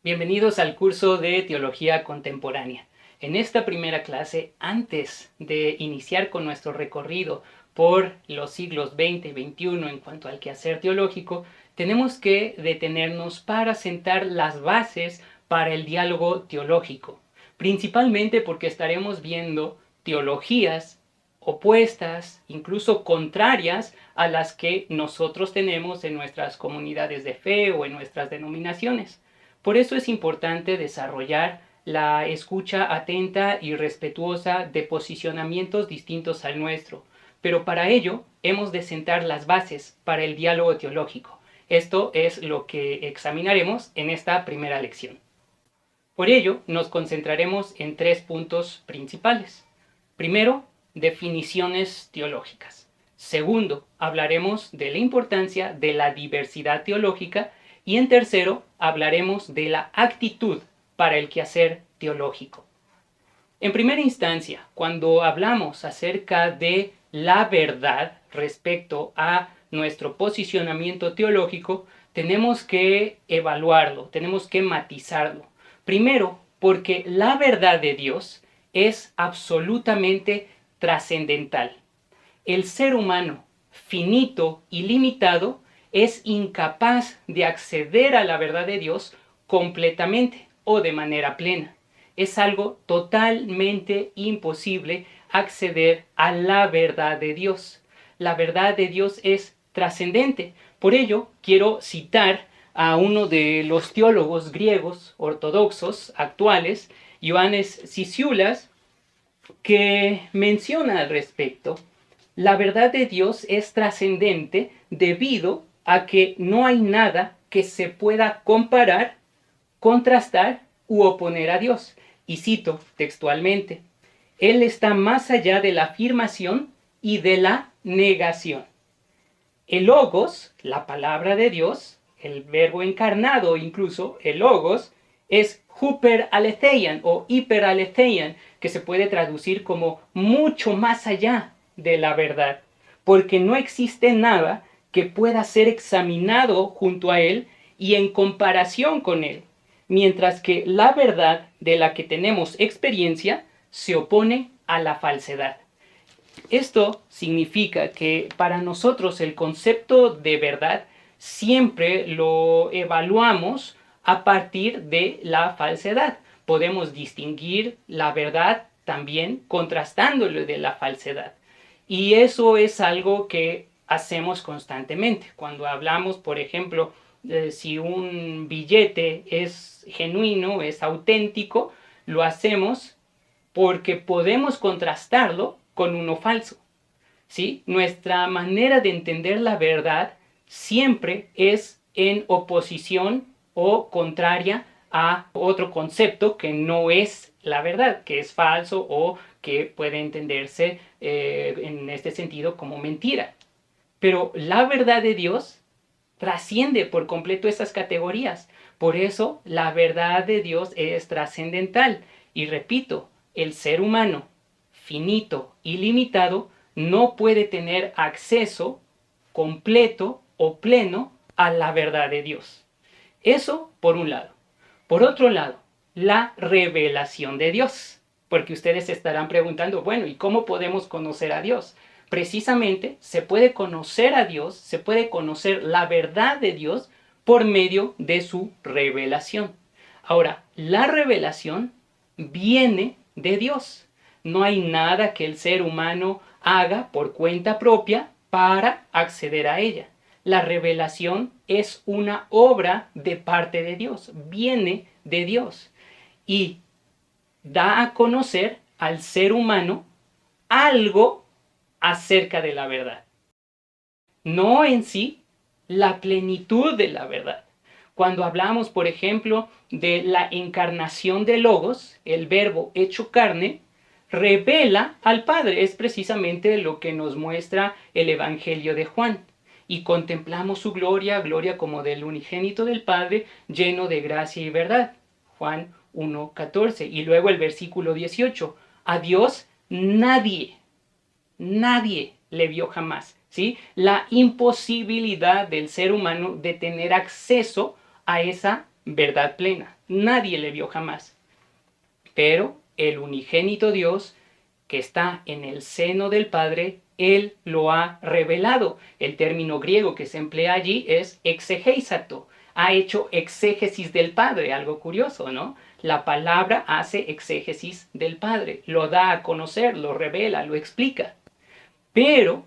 Bienvenidos al curso de Teología Contemporánea. En esta primera clase, antes de iniciar con nuestro recorrido por los siglos XX y XXI en cuanto al quehacer teológico, tenemos que detenernos para sentar las bases para el diálogo teológico, principalmente porque estaremos viendo teologías opuestas, incluso contrarias a las que nosotros tenemos en nuestras comunidades de fe o en nuestras denominaciones. Por eso es importante desarrollar la escucha atenta y respetuosa de posicionamientos distintos al nuestro, pero para ello hemos de sentar las bases para el diálogo teológico. Esto es lo que examinaremos en esta primera lección. Por ello, nos concentraremos en tres puntos principales. Primero, definiciones teológicas. Segundo, hablaremos de la importancia de la diversidad teológica. Y en tercero, hablaremos de la actitud para el quehacer teológico. En primera instancia, cuando hablamos acerca de la verdad respecto a nuestro posicionamiento teológico, tenemos que evaluarlo, tenemos que matizarlo. Primero, porque la verdad de Dios es absolutamente trascendental. El ser humano, finito y limitado, es incapaz de acceder a la verdad de Dios completamente o de manera plena. Es algo totalmente imposible acceder a la verdad de Dios. La verdad de Dios es trascendente. Por ello, quiero citar a uno de los teólogos griegos ortodoxos actuales, Ioannis Sisiulas, que menciona al respecto: la verdad de Dios es trascendente debido a que no hay nada que se pueda comparar, contrastar u oponer a Dios. Y cito textualmente: Él está más allá de la afirmación y de la negación. El logos, la palabra de Dios, el verbo encarnado incluso, el logos, es hyperaletheian o hiperaletheian, que se puede traducir como mucho más allá de la verdad, porque no existe nada que pueda ser examinado junto a él y en comparación con él, mientras que la verdad de la que tenemos experiencia se opone a la falsedad. Esto significa que para nosotros el concepto de verdad siempre lo evaluamos a partir de la falsedad. Podemos distinguir la verdad también contrastándolo de la falsedad. Y eso es algo que hacemos constantemente. Cuando hablamos, por ejemplo, si un billete es genuino, es auténtico, lo hacemos porque podemos contrastarlo con uno falso, ¿sí? Nuestra manera de entender la verdad siempre es en oposición o contraria a otro concepto que no es la verdad, que es falso o que puede entenderse en este sentido como mentira. Pero la verdad de Dios trasciende por completo esas categorías. Por eso la verdad de Dios es trascendental. Y repito, el ser humano, finito y limitado, no puede tener acceso completo o pleno a la verdad de Dios. Eso por un lado. Por otro lado, la revelación de Dios. Porque ustedes se estarán preguntando, bueno, ¿y cómo podemos conocer a Dios? Precisamente se puede conocer a Dios, se puede conocer la verdad de Dios por medio de su revelación. Ahora, la revelación viene de Dios. No hay nada que el ser humano haga por cuenta propia para acceder a ella. La revelación es una obra de parte de Dios, viene de Dios y da a conocer al ser humano algo acerca de la verdad. No en sí la plenitud de la verdad. Cuando hablamos, por ejemplo, de la encarnación de Logos, el verbo hecho carne, revela al Padre. Es precisamente lo que nos muestra el Evangelio de Juan. Y contemplamos su gloria, gloria como del unigénito del Padre, lleno de gracia y verdad. Juan 1:14. Y luego el versículo 18. A Dios nadie le vio jamás, ¿sí? La imposibilidad del ser humano de tener acceso a esa verdad plena. Nadie le vio jamás. Pero el unigénito Dios, que está en el seno del Padre, Él lo ha revelado. El término griego que se emplea allí es exegeisato. Ha hecho exégesis del Padre, algo curioso, ¿no? La palabra hace exégesis del Padre, lo da a conocer, lo revela, lo explica. Pero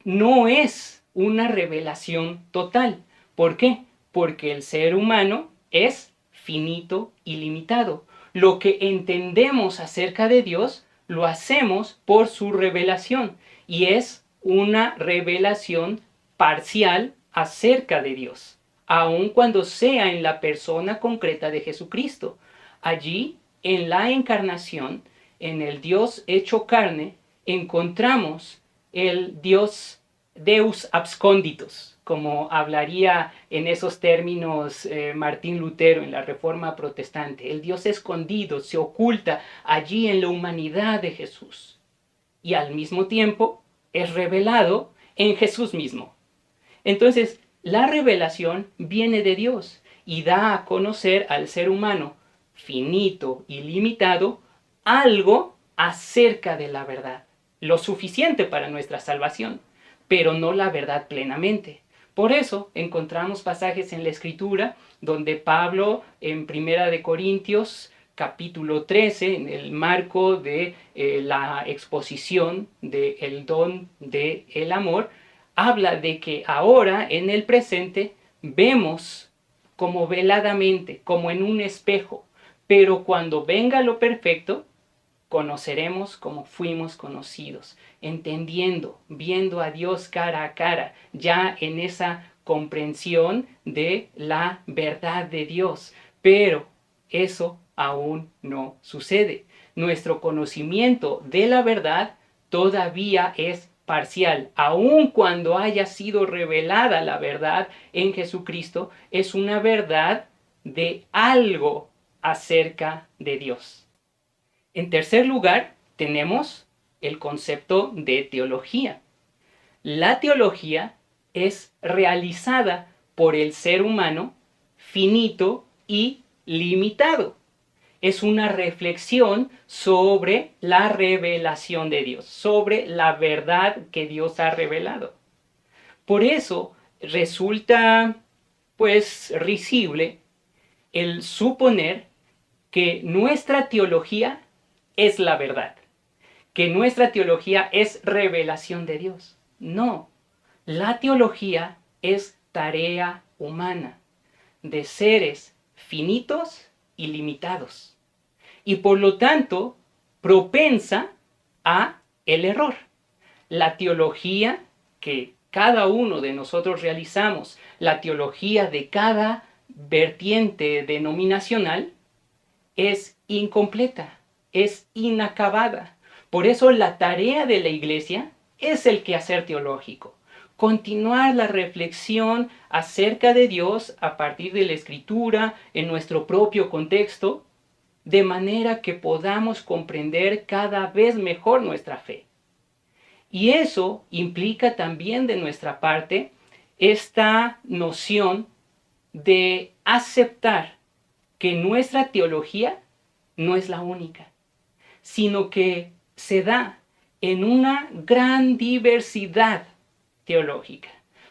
no es una revelación total. ¿Por qué? Porque el ser humano es finito y limitado. Lo que entendemos acerca de Dios lo hacemos por su revelación y es una revelación parcial acerca de Dios, aun cuando sea en la persona concreta de Jesucristo. Allí, en la encarnación, en el Dios hecho carne, encontramos el Dios Deus absconditus, como hablaría en esos términos Martín Lutero en la Reforma Protestante. El Dios escondido se oculta allí en la humanidad de Jesús y al mismo tiempo es revelado en Jesús mismo. Entonces, la revelación viene de Dios y da a conocer al ser humano finito y limitado algo acerca de la verdad, lo suficiente para nuestra salvación, pero no la verdad plenamente. Por eso encontramos pasajes en la Escritura donde Pablo en Primera de Corintios capítulo 13, en el marco de la exposición del don del amor, habla de que ahora en el presente vemos como veladamente, como en un espejo, pero cuando venga lo perfecto, conoceremos como fuimos conocidos, entendiendo, viendo a Dios cara a cara, ya en esa comprensión de la verdad de Dios. Pero eso aún no sucede. Nuestro conocimiento de la verdad todavía es parcial. Aun cuando haya sido revelada la verdad en Jesucristo, es una verdad de algo acerca de Dios. En tercer lugar, tenemos el concepto de teología. La teología es realizada por el ser humano finito y limitado. Es una reflexión sobre la revelación de Dios, sobre la verdad que Dios ha revelado. Por eso resulta, pues, risible el suponer que nuestra teología es la verdad, que nuestra teología es revelación de Dios. No, la teología es tarea humana, de seres finitos y limitados, y por lo tanto propensa a el error. La teología que cada uno de nosotros realizamos, la teología de cada vertiente denominacional, es incompleta, es inacabada. Por eso la tarea de la iglesia es el quehacer teológico. Continuar la reflexión acerca de Dios a partir de la Escritura, en nuestro propio contexto, de manera que podamos comprender cada vez mejor nuestra fe. Y eso implica también de nuestra parte esta noción de aceptar que nuestra teología no es la única, sino que se da en una gran diversidad teológica.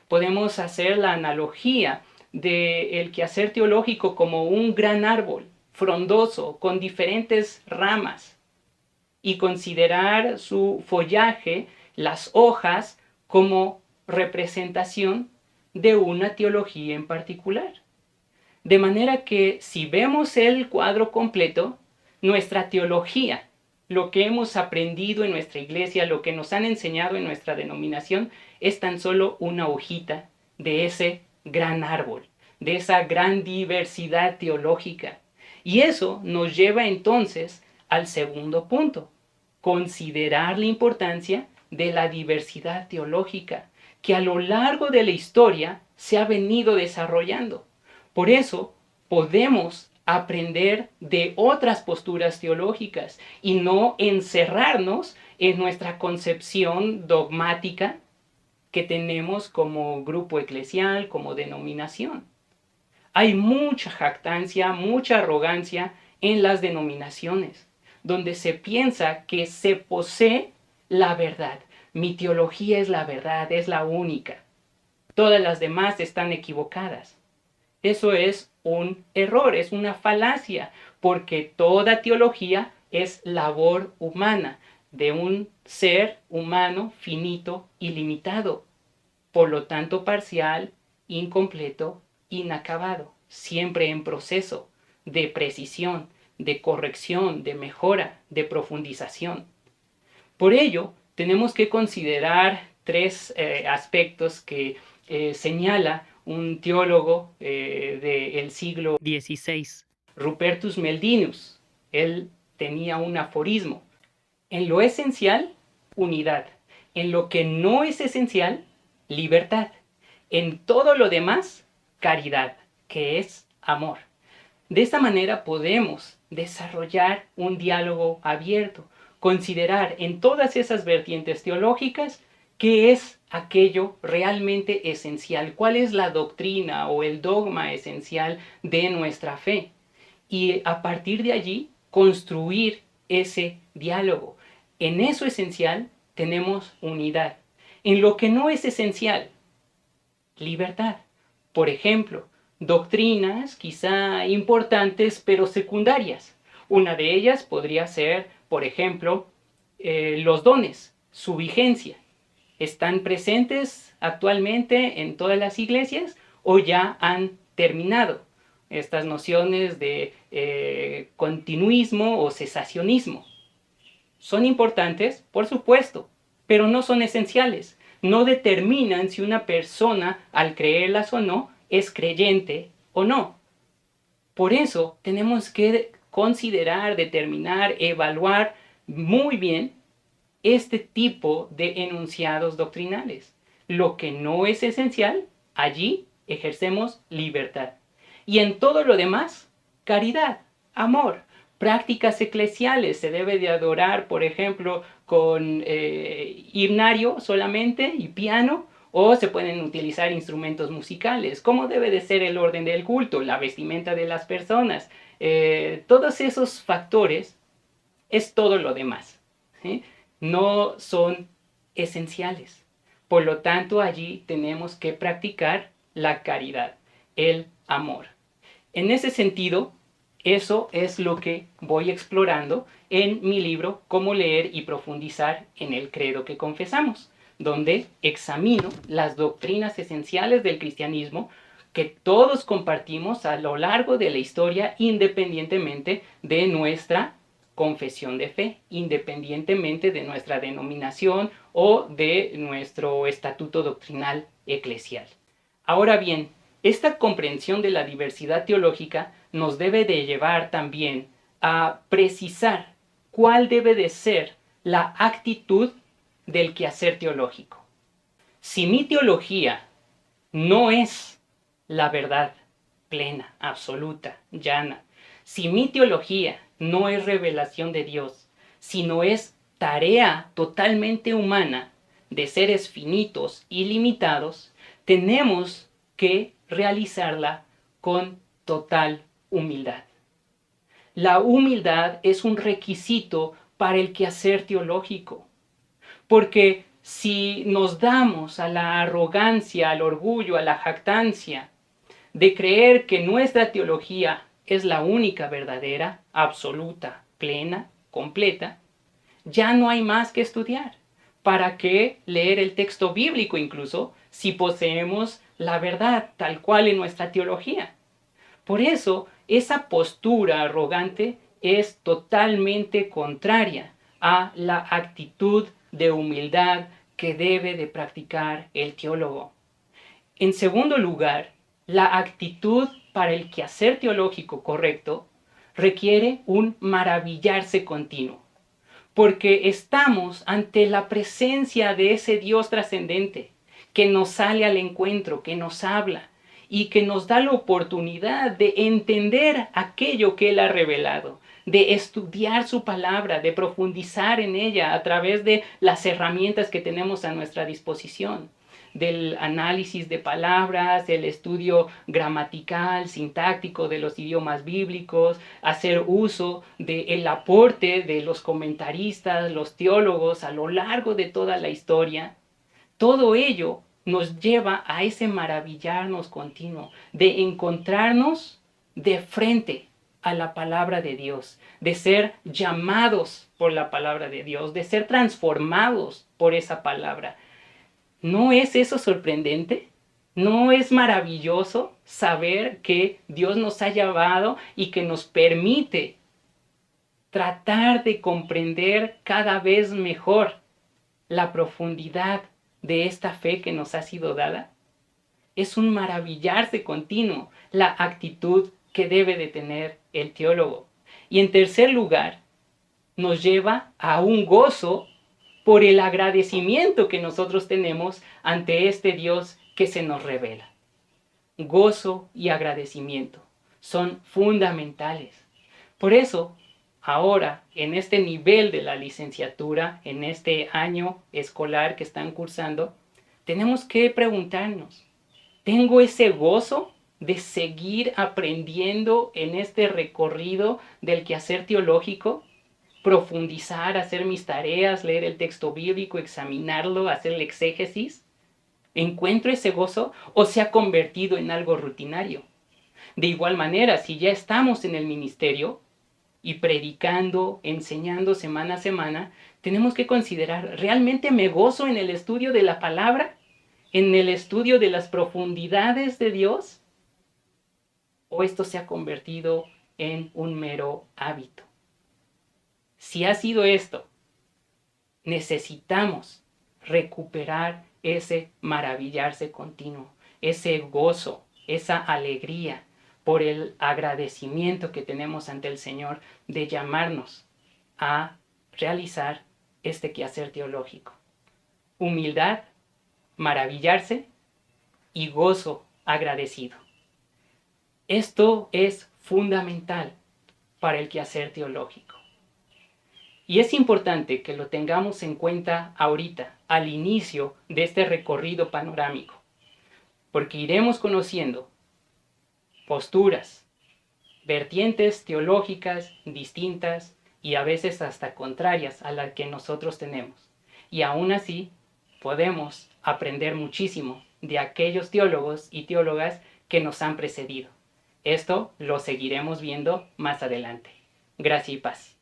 Podemos hacer la analogía del quehacer teológico como un gran árbol frondoso con diferentes ramas y considerar su follaje, las hojas, como representación de una teología en particular. De manera que si vemos el cuadro completo, nuestra teología, lo que hemos aprendido en nuestra iglesia, lo que nos han enseñado en nuestra denominación, es tan solo una hojita de ese gran árbol, de esa gran diversidad teológica. Y eso nos lleva entonces al segundo punto, considerar la importancia de la diversidad teológica que a lo largo de la historia se ha venido desarrollando. Por eso podemos aprender de otras posturas teológicas y no encerrarnos en nuestra concepción dogmática que tenemos como grupo eclesial, como denominación. Hay mucha jactancia, mucha arrogancia en las denominaciones, donde se piensa que se posee la verdad. Mi teología es la verdad, es la única. Todas las demás están equivocadas. Eso es un error, es una falacia, porque toda teología es labor humana, de un ser humano finito y limitado, por lo tanto parcial, incompleto, inacabado, siempre en proceso de precisión, de corrección, de mejora, de profundización. Por ello, tenemos que considerar tres aspectos que señala un teólogo del siglo XVI, Rupertus Meldinus. Él tenía un aforismo: en lo esencial, unidad; en lo que no es esencial, libertad; en todo lo demás, caridad, que es amor. De esta manera podemos desarrollar un diálogo abierto, considerar en todas esas vertientes teológicas qué es aquello realmente esencial, cuál es la doctrina o el dogma esencial de nuestra fe, y a partir de allí construir ese diálogo. En eso esencial tenemos unidad. En lo que no es esencial, libertad. Por ejemplo, doctrinas quizá importantes pero secundarias. Una de ellas podría ser, por ejemplo, los dones, su vigencia. ¿Están presentes actualmente en todas las iglesias o ya han terminado? Estas nociones de continuismo o cesacionismo. ¿Son importantes? Por supuesto, pero no son esenciales. No determinan si una persona, al creerlas o no, es creyente o no. Por eso tenemos que considerar, determinar, evaluar muy bien este tipo de enunciados doctrinales. Lo que no es esencial, allí ejercemos libertad. Y en todo lo demás, caridad, amor. Prácticas eclesiales, se debe de adorar, por ejemplo, con himnario solamente y piano, o se pueden utilizar instrumentos musicales. ¿Cómo debe de ser el orden del culto? La vestimenta de las personas. Todos esos factores es todo lo demás, ¿sí? No son esenciales. Por lo tanto, allí tenemos que practicar la caridad, el amor. En ese sentido, eso es lo que voy explorando en mi libro Cómo leer y profundizar en el credo que confesamos, donde examino las doctrinas esenciales del cristianismo que todos compartimos a lo largo de la historia, independientemente de nuestra confesión de fe, independientemente de nuestra denominación o de nuestro estatuto doctrinal eclesial. Ahora bien, esta comprensión de la diversidad teológica nos debe de llevar también a precisar cuál debe de ser la actitud del quehacer teológico. Si mi teología no es la verdad plena, absoluta, llana, si mi teología no es revelación de Dios, sino es tarea totalmente humana de seres finitos y limitados, tenemos que realizarla con total humildad. La humildad es un requisito para el quehacer teológico, porque si nos damos a la arrogancia, al orgullo, a la jactancia de creer que nuestra teología es la única verdadera, absoluta, plena, completa, ya no hay más que estudiar. ¿Para qué leer el texto bíblico incluso si poseemos la verdad tal cual en nuestra teología? Por eso, esa postura arrogante es totalmente contraria a la actitud de humildad que debe de practicar el teólogo. En segundo lugar, la actitud para el quehacer teológico correcto requiere un maravillarse continuo, porque estamos ante la presencia de ese Dios trascendente que nos sale al encuentro, que nos habla y que nos da la oportunidad de entender aquello que Él ha revelado, de estudiar su palabra, de profundizar en ella a través de las herramientas que tenemos a nuestra disposición. del análisis de palabras, el estudio gramatical, sintáctico de los idiomas bíblicos, hacer uso del aporte de los comentaristas, los teólogos a lo largo de toda la historia. Todo ello nos lleva a ese maravillarnos continuo, de encontrarnos de frente a la palabra de Dios, de ser llamados por la palabra de Dios, de ser transformados por esa palabra. ¿No es eso sorprendente? ¿No es maravilloso saber que Dios nos ha llamado y que nos permite tratar de comprender cada vez mejor la profundidad de esta fe que nos ha sido dada? Es un maravillarse continuo, la actitud que debe de tener el teólogo. Y en tercer lugar, nos lleva a un gozo por el agradecimiento que nosotros tenemos ante este Dios que se nos revela. Gozo y agradecimiento son fundamentales. Por eso, ahora, en este nivel de la licenciatura, en este año escolar que están cursando, tenemos que preguntarnos, ¿tengo ese gozo de seguir aprendiendo en este recorrido del quehacer teológico? Profundizar, hacer mis tareas, leer el texto bíblico, examinarlo, hacer el exégesis. ¿Encuentro ese gozo o se ha convertido en algo rutinario? De igual manera, si ya estamos en el ministerio y predicando, enseñando semana a semana, tenemos que considerar, ¿realmente me gozo en el estudio de la palabra? ¿En el estudio de las profundidades de Dios? ¿O esto se ha convertido en un mero hábito? Si ha sido esto, necesitamos recuperar ese maravillarse continuo, ese gozo, esa alegría por el agradecimiento que tenemos ante el Señor de llamarnos a realizar este quehacer teológico. Humildad, maravillarse y gozo agradecido. Esto es fundamental para el quehacer teológico. Y es importante que lo tengamos en cuenta ahorita, al inicio de este recorrido panorámico, porque iremos conociendo posturas, vertientes teológicas distintas y a veces hasta contrarias a las que nosotros tenemos. Y aún así podemos aprender muchísimo de aquellos teólogos y teólogas que nos han precedido. Esto lo seguiremos viendo más adelante. Gracia y paz.